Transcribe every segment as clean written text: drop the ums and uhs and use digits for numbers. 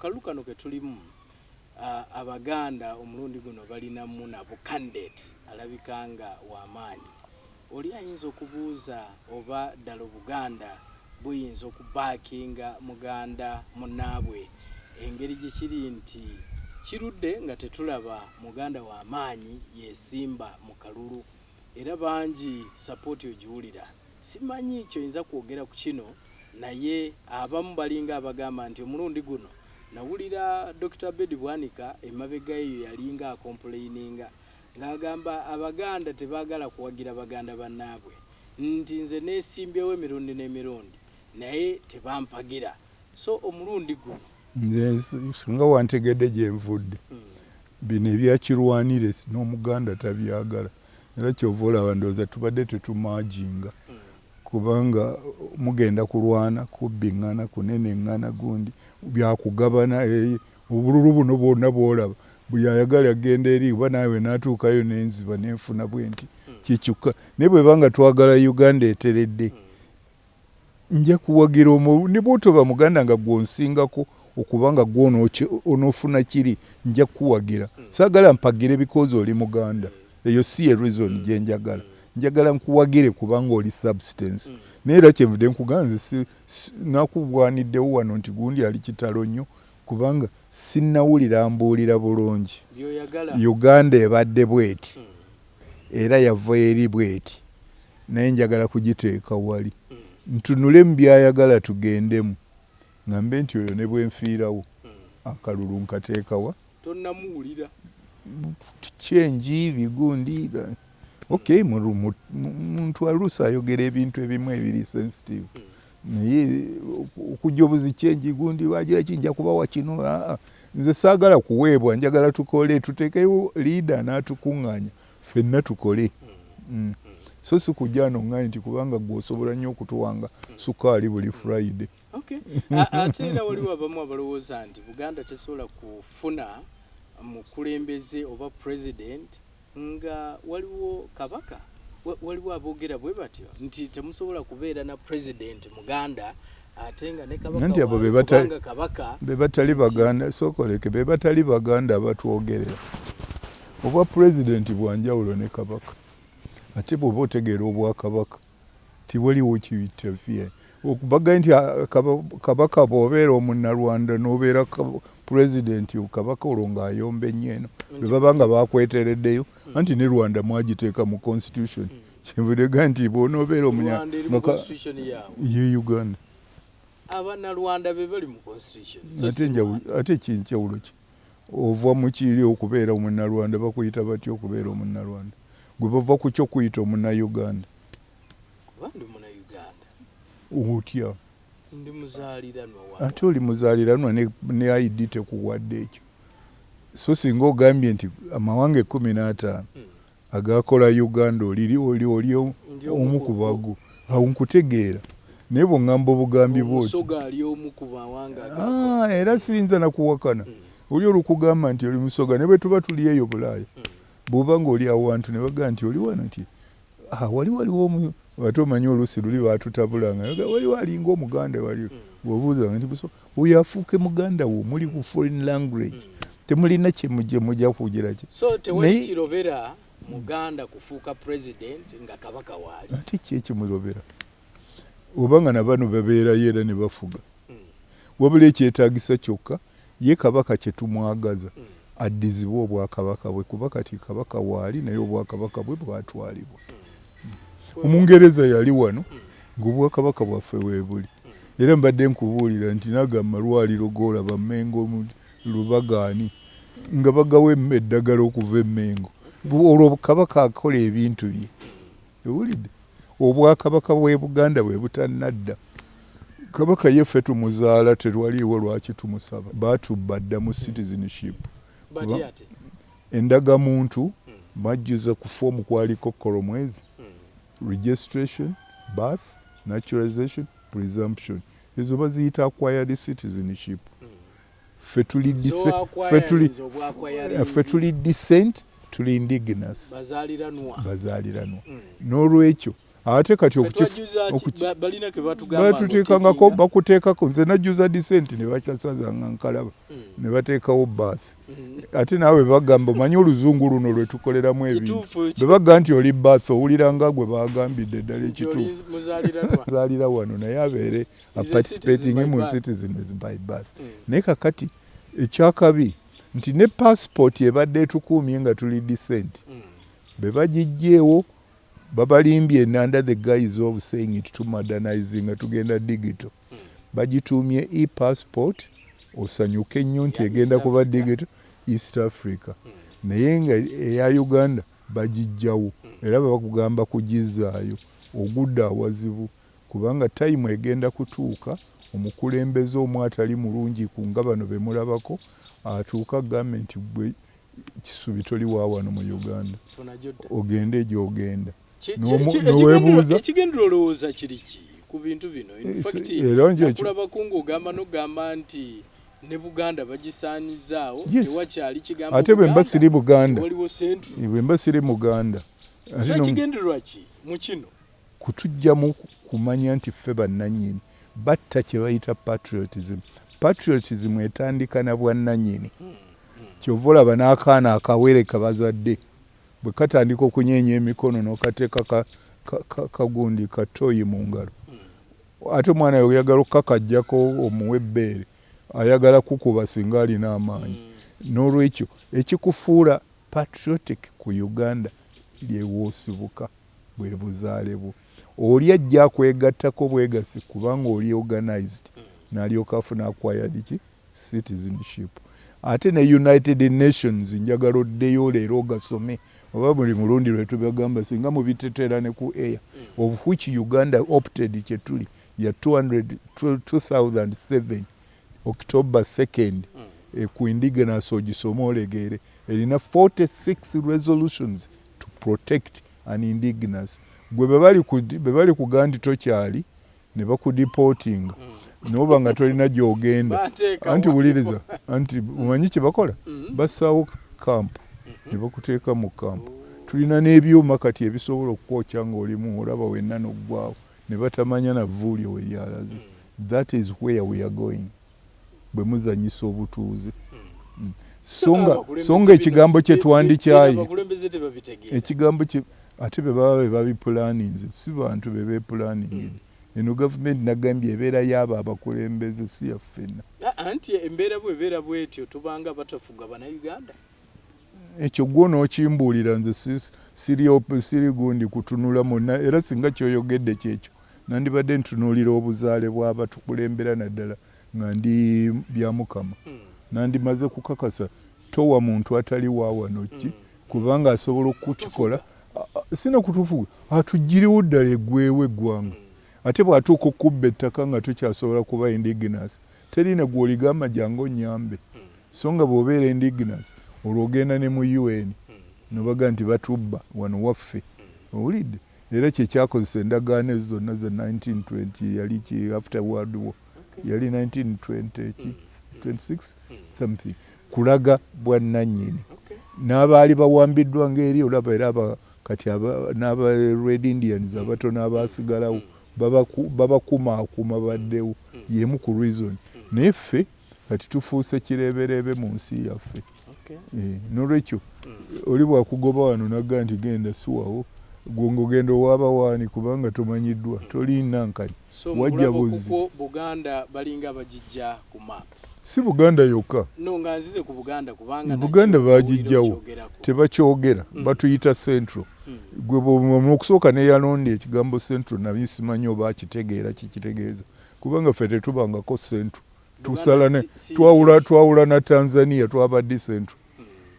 kalulu kano ke tulimu Abaganda omulundi guno balinamu nabo candidate alabika nga w'amaanyi. Oli ayinza okubuuza oba ddala Buganda buyinza okubaakinga Muganda munnaabwe engeri gye kiri nti kirudde nga tetulaba Muganda w'amaanyi yesimba mu kalulu era bangi support ogiwulira. Simanyi kyoyinza kwogera ku kino naye abamu balinga abagamba nti omulundi guno nawulira Dr. Bedi Bwanika emabega eyo yalinga akomplaininga ng'agamba Abaganda tebaagala kuwagira Baganda bannaabwe nti nze neesimbyewo emirundi n'emirundi naye tebampagira. So omulundi guno singa wantegedde gye nvudde bino ebyakirwanire n'Omuganda tabyagala era kyova olaba ndowooza tubadde tetumaajinga kubanga mugenda kulwana kubbiŋŋana kuneneŋŋana gundi byakugabana obululu buno bwonna bwolaba buli ayagala agenda eri oba naawe n'atuukayo n'enziba n'enfuna bwenti kikyuka naye bwe banga twagala Uganda eteredde nja kuwagira ne bw'otoba Muganda nga gwonsingako okubanga gw'onoofuna kiri nja kuwagira saagala mpagire because oli Muganda eyo si ye reason gye njagala njagala nkuwagire kubanga oli substance naye era kyenvudde nkuganze nakubwaniddewo wano nti gundi ali kitalo nnyo kubanga sinnawulira mbuulira bulungi Uganda ebadde bweti era yava eri bweti naye njagala kugiteeka wali ntunule mu byayagala tugendemu ngambe nti oyo ne bwenfiirawo akalulu nkateekawa tonnamuwulira kyenji bigundi okay muntu aluusi ayogera ebintu ebimu ebiri sensitive naye okujobuzi kyenji gundi bagira kinja kubawa kino nze saagala kuweebwa njagala tukole tuteekeyo leader n'atukuŋŋaanya ffenna tukole so si kujja noŋŋaanye nti kubanga gw'osobola nnyo okutuwanga sukaali buli Friday. Okay. Ate era waliwo abamu abalowooza nti Buganda tesobola kufuna mukulembeze oba president nga waliwo kabaka waliwo aboogera bwe batyo nti temusobola kubeera na president Muganda ate nga ne kabaka nti abo be batali Baganda sokoleke be batali Baganda abatwogerera obwa president bwanjawulo ne kabaka ate bw'oba otegeera obwakabaka tiwaliwo kiyitafye okubaga nti kabaka bw'obeera omunnalwanda n'obeera president kabaka olwo ng'ayomba ennyo eno bwe baba nga bakwetereddeyo anti ne Rwanda mwagiteeka mu constitution kyenvudega nti bw'onoobeera ye Uganda Abannalwanda be bali mu constitution ate kinjawulo ki ova mu kiri okubeera omunnalwanda bakuyita batya okubeera omunnalwanda gwe bava ku kyo kuyita omunnauganda otya ate oli muzaaliranwa ne ID tekuwadde ekyo so singa ogambye nti amawanga 15 agakola Uganda oli omu ku bago awo nkutegeera naye bw'oŋŋamba obugambi bwoti era siyinza nakuwakana oli olukugamba nti oli musoga ne bwe tuba tuli eyo Bulaaya bw'oba ng'oli awantu ne bagaa nti oli wano nti waliwo ate omanyi oluusi luli baatutabulanga waliwo alinga Omuganda waliwo bw'obuuzanga nti oyo afuuke Muganda wo muli ku foreign language temulina kyemujje mujja kugira ki so tewali kirobera Muganda kufuuka president nga kabaka waali ate ki ekimulobera obanga na bano babeerayo era ne bafuga wabula ekyetaagisa kyokka ye kabaka kye tumwagaza addizibwa obwakabaka bwe kuba kati kabaka waali naye obwakabaka bwe bwatwalibwa Omungereza yali wano ng'obwakabaka bwaffe weebuli era mbadde nkubuulira nti nagamba lwaliro goolaba Mmengo mu Lubagaani nga bagawa eddagala okuva Mmengo olwo kabaka akola ebintu bye ewulidde obwakabaka bwe Buganda bwe butannadda kabaka yeffe tumuzaala terwaliiwo lwaki tumusaba baatubba dda mu citizenship endagamuntu majjuza ku foomu kwaliko kolomwezi registration, birth, naturalization, presumption. Ezo baziyita acquired citizenship. Fetuli descent, tuli indigenous. Bazaliranwa. N'olwekyo ate kati balina ke batugamba batuteekangako bakuteekako nze najjuza decent ne bakyasazanga nkalaba ne bateekawo bath ate naawe bagamba omanyi oluzungu luno lwe tukoleramu ebintu bwe bagamba nti oli bath owulira nga gwe bagambidde ddala ekituufu muzaalira wano naye abeere participating mu citizens by birth naye kakati ekyakabi nti ne passport ebadde etukuumye nga tuli decent be bagijjeewo babalimbye under the guise of saying it to modernizing nga tugenda digital bagituumye e-passport osanyuke nnyo nti egenda kuba digital East Africa naye nga eya Uganda bagijjawo era bakugamba kugizaayo ogudda awazibu kubanga time egenda kutuuka omukulembeze omu atali mulungi ku nga bano be mulabako atuuka gavumenti bwe kisubi toli wa wano mu Uganda ogende gy'ogenda noweebuuza ekigenda olowooza kiriki ku bintu bino kulaba kungu ogamba n'ogamba nti ne Buganda bagisaanizaawo tewakyali kigambo ate bwe mba siri Buganda bwe mba siri Muganda kigendererwa ki mu kino kutujjamu kumanya nti ffe bannannyini batta kye bayita patriotism etandika na bwannannyini kyova olaba n'akaana akawere kabazadde bwe katandika okunyeenya emikono n'okateeka kagundi katoyi mu ngalo ate omwana oyagala okukakajjako omuwe ebbeere ayagala kukuba singa alina amaanyi n'olwekyo ekikufuula patriotic ku Uganda lyewoosibuka bwe buzaale bwo oli ajja akwegattako bwegasi kubanga oli organized n'alyoka afuna acquired ki citizenship ate ne United Nations njagala oddeyo leero ogasome oba buli mulundi lwe tubagamba singa mubiteteera ne ku air of which Uganda opted kye tuli ya 2007 October 2nd ku indigenous ogisome olegeere erina 46 resolutions to protect an indigenous gwe bebali kugandi tokyali ne bakudiporting noba nga tolina gy'ogenda anti wuliriza anti omanyi kye bakola bassaawo camp ne bakuteeka mu camp tulina n'ebyuma kati ebisobola okukwokya ng'olimu olaba wenna n'oggwawo ne batamanya na vuulyo we lyalaze that is where we are going bwe muzanyisa obutuuze songa ekigambo kye twandikyaye ekigambo kye ate be baba be babipulaninze si bantu be beepulaninge eno gavumenti nagambye ebeera y'abo abakulembeze si yaffenna anti embeera bwebeera bwetyo tubanga batafuga bannayuganda ekyo gwo n'okimbuulira nze siri gundi kutunula monna era singa kyoyogedde kyekyo nandibadde ntunuulira obuzaale bw'abatukulembera naddala nga ndi bya Mukama nandimaze kukakasa towa muntu atali waawano ki kubanga asobola okukikola sina kutufuga atugiriwo ddala eggwewo eggwanga ate bw'atuuka okubba ettaka nga tokyasobola kuba indigenous terina gw'oligamba jangu onyambe so nga bw'obeera indigenous olwo ogenda ne mu UN nobaga nti batubba wano waffe owulidde era kyekyakozesa endagaano ezo zonna za 1920 yali ki after world war yali 1920 26 something kulaga bwannannyini n'abaali bawambiddwa ng'eri olaba era kati n'aba Red Indians abatono abaasigalawo babakumaakuma baddewo yemu ku reason naye ffe kati tufuuse kireebereebe mu nsi yaffe n'olwekyo oli bwakugoba wano nagga nti genda siwawo gwongogenda owaaba waani kubanga tomanyiddwa tolina nkani wajja buzi Buganda balinga bagijja ku map si Buganda yokka no nga nzize ku Buganda kubanga Buganda bagijjawo tebakyogera batuyita central gwe okusooka neyalonda ekigambo central naye simanyi oba akitegeera kikitegeeza kubanga ffe tetubangako central tusala twawula na Tanzania twabadde central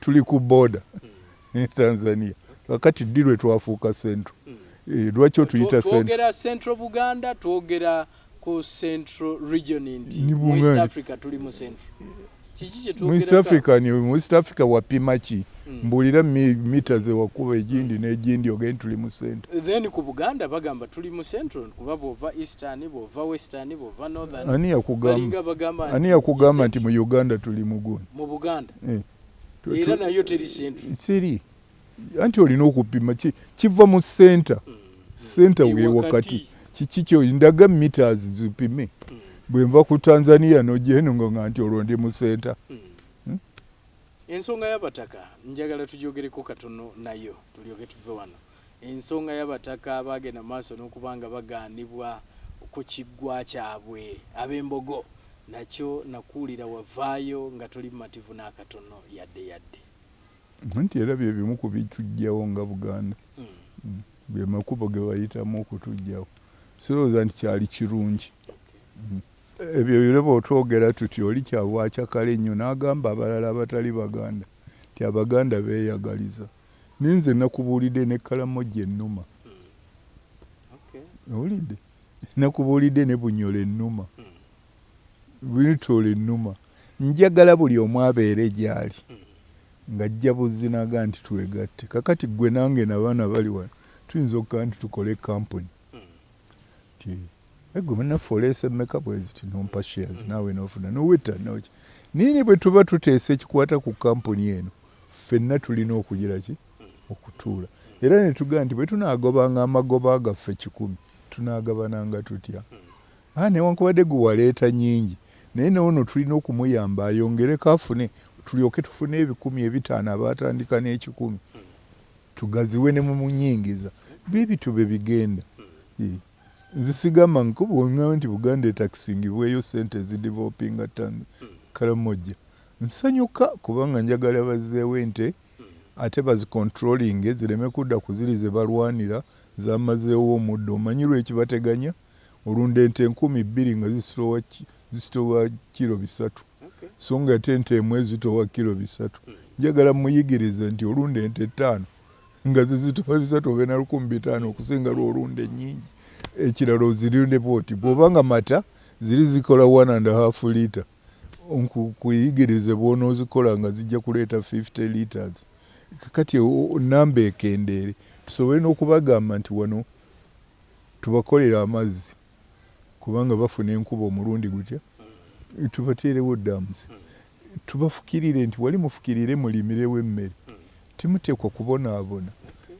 tuli ku border ne Tanzania kakati ddi lwe twafuuka central lwaki otuyita twogera central Buganda twogera ku central region nti mu East Africa tuli mu central mu East Africa wapima ki mbulira mita ze wakuba egindi n'egindi ogende tuli mu central then ku Buganda bagamba tuli mu central kuba bova eastern bova western bova northern ani yakugamba nti mu Uganda tuli mu gundi mu Buganda era nayo teri central siri anti olina okupima kiva mu center center we wakati chichicho indaga meters zipime bwenva ku Tanzania no jeno nga nti olonde mu center. Ensonga y'abataka njagala tujogereko katono nayo tulyoke tuve wano. Ensonga y'abataka bagenda maaso n'okubanga baganibwa ku kiggwa kyabwe ab'embogo nakyo nakuulira wavaayo nga toli mativu n'akatono yadde nti era bye bimu ku bitujjawo nga Buganda bye makubo ge bayitamu okutujjawo sirowooza nti kyali kirungi. Ebyo bireba otwogera tuti oli kyabwakya kale ennyo n'agamba abalala abatali Baganda nti Abaganda beeyagaliza. Ninze nakubuulidde ne Kalamoja ennuma. Owulidde? Nakubuulidde ne Bunyolo ennuma. Binitoola ennuma. Njagala buli omu abeere gy'ali ng'ajja buzinaga nti twegatte. Kakati ggwe nange n'abaana bali wano tuyinza okukaa nti tukole kampuni. Ego mena forese mmeka bweziti nompa shares nawe nofuna noweta noki nini bwe tuba tuteese ekikwata ku kampuni eno ffenna tulina okugira ki okutuula era ne tugaa nti bwe tunaagobanga amagoba gaffe 100 tunaagabananga tutya newankubadde gwe waleeta nyingi naye noono tulina okumuyamba ayongereko afune tulyoke tufune 10,000 abaatandika n'10 tugaziwe ne mu nyingiza byebitu bye bigenda. Nzisigama nkubonga nti Buganda etakisingibweyo sente zidevelopinga Kalamoja. Nsanyuka kubanga njagala bazzeewo ente ate bazicontrolling zireme kudda ku ziri ze balwanira zamazeewo omuddo. Omanyirwa ekibateganya olunda ente 2,000 nga zisitowa kilo 3. So nga ate ente emu ezitowa kilo 3. Njagala muyigirize nti olunda ente 5 nga zizitowa 3 obe na 15,000 okusinga lw'olunda ennyingi. Ekiralo zirinde bwoti bw'obanga mata ziri zikola 1.5 liter kuyigirize bw'onoozikola nga zijja kuleeta 50 liters. Kakati namba ekendeere tusobole n'okubagamba nti wano tubakolera amazzi kubanga bafuna enkuba omulundi gutya tubateerewo dams tubafukirire nti wali mufukirire mulimirewo emmere timuteekwa kubonaabona.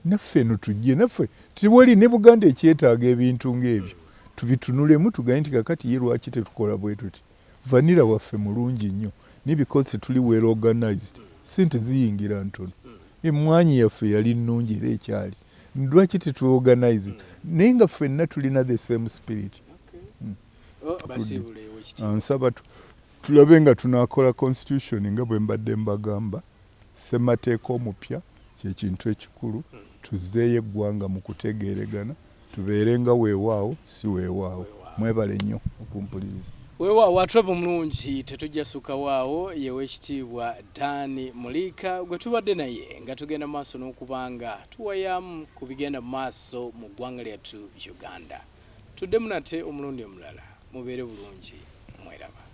Naffe no tujje naffe tiwali ne Buganda ekyetaaga ebintu ng'ebyo tubitunulemu tugaye nti kakati ye lwaki tetukola bwe tuti vanira waffe mulungi nnyo ne because tuli well organized sente ziyingira ntono emmwanyi yaffe yali nnungi era ekyali lwaki tetuorganize naye nga ffenna tulina the same spirit. Nsaba tulabe nga tunaakola constitution nga bwe mbadde mbagamba ssemateeka omupya kyekintu ekikulu tuzeeyo eggwanga mu kutegeeregana tubeere nga weewaawo si weewaawo. Mwebale nnyo okumpuliriza. Weewaawo atrabo omulungi tetujja ssuka waawo yewe ekitiibwa Dani Mulika gwe tubadde naye nga tugenda maaso n'okubanga tuwayamu ku bigenda maaso mu ggwanga lyattu Uganda. Tuddemu nate omulundi omulala mubeere bulungi mweraba.